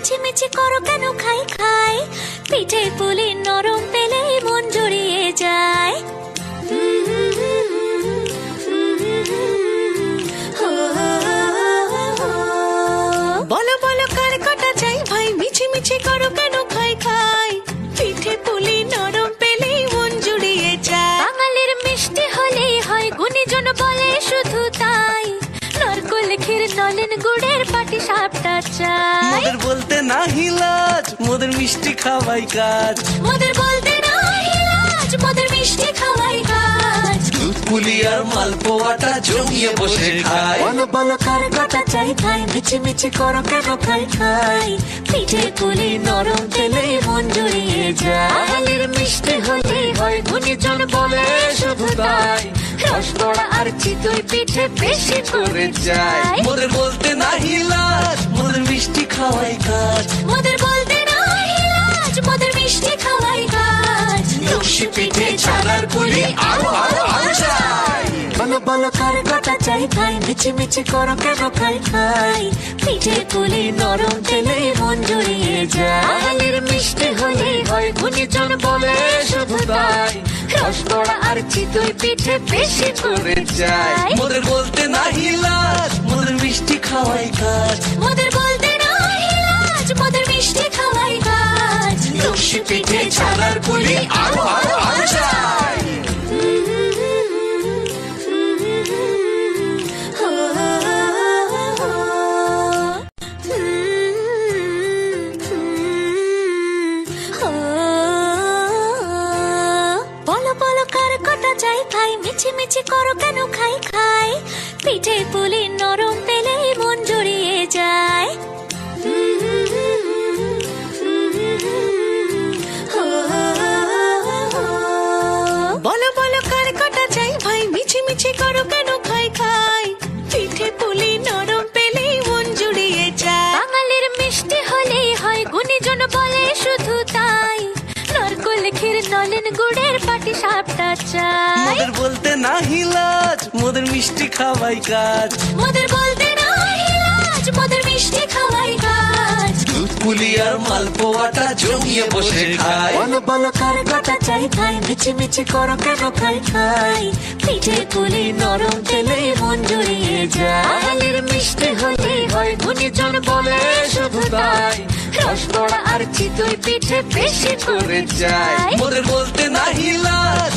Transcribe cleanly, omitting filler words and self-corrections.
মিছিমিছি করো কেন খাই খাই, পিঠে পুলি নরম পেলে মন জড়িয়ে যায়। বলো বলো কার কটা চাই ভাই, মিছিমিছি করো কেন খাই খাই, পিঠে পুলি নরম পেলে মন জুড়িয়ে যায়। বাঙালির মিষ্টি হলেই হয়, গুণীজন বলে শুধু তাই, নারকোল ক্ষীর নলেন গুড়ের পাটি সাপটা চাই। মোদের বলতে না হিলাজ, মোদের মিষ্টি খাওয়াই কাজ। মোদের বলতে না হিলাজ, মোদের মিষ্টি খাওয়াই কাজ। দুধ পুলি আর মালপোয়াটা জমিয়ে বসে খায়। বলো বলো কার কটা চাই ভাই, মিছিমিছি করো কেন খাই খাই, পিঠে পুলি নরম পেলে মন জুড়িয়ে যায়। বাঙালির মিষ্টি হলেই হয়, গুণীজন বলে শুধু তাই, রসবড়া আর চিতই পিঠে বেশি করে যায়। মোদের বলতে না হিলাজ, মোদের মিষ্টি খাওয়াই কাজ। মোদের বলতে না হিলাজ, মোদের মিষ্টি খাওয়াই কাজ। লস্যি পিঠে ছানার পুলি আরো আরো আরো চাই। বলো বলো কার কটা চাই ভাই, মিছিমিছি করো কেন খাই খাই, পিঠে পুলি নরম পেলে মন জুড়িয়ে যায়। বাঙালির মিষ্টি হলেই হয়, গুণীজন বলে শুধু তাই, রসবড়া আর চিতই পিঠে বেশি করে যায়। মোদের বলতে না হিলাজ, মোদের মিষ্টি খাওয়াই কাজ। মোদের বলতে না হিলাজ, মোদের মিষ্টি খাওয়াই কাজ। লস্যি পিঠে ছানার পুলি আরো আরো আরো চাই। বলো বলো কার কটা চাই ভাই, মিছিমিছি করো কেন খাই খাই, পিঠে পুলি নরম পেলে মন জড়িয়ে যায়। বলো বলো কার কটা চাই ভাই, মিছিমিছি করো কেন খাই খাই, পিঠে পুলি নরম পেলে মন জুড়িয়ে যায়। বাঙালির মিষ্টি হলেই হয়, গুণীজন বলে শুধু তাই, নারকোল ক্ষীর নলেন গুড়ের পাটি সাপটা চাই। মোদের বলতে না হিলাজ, মোদের মিষ্টি খাওয়াই কাজ। মোদের বলতে না হিলাজ, মোদের মিষ্টি খাওয়াই কাজ। দুধ পুলি আর মালপোয়াটা জমিয়ে বসে খায়। বলো বলো কার কটা চাই ভাই, মিছিমিছি করো কেন খাই খাই, পিঠে পুলি নরম পেলে মন জুড়িয়ে যায়। বাঙালির মিষ্টি হলেই হয়, গুণীজন বলে শুধু তাই, রসবড়া আর চিতই পিঠে বেশি করে যায়। মোদের বলতে না হিলাজ,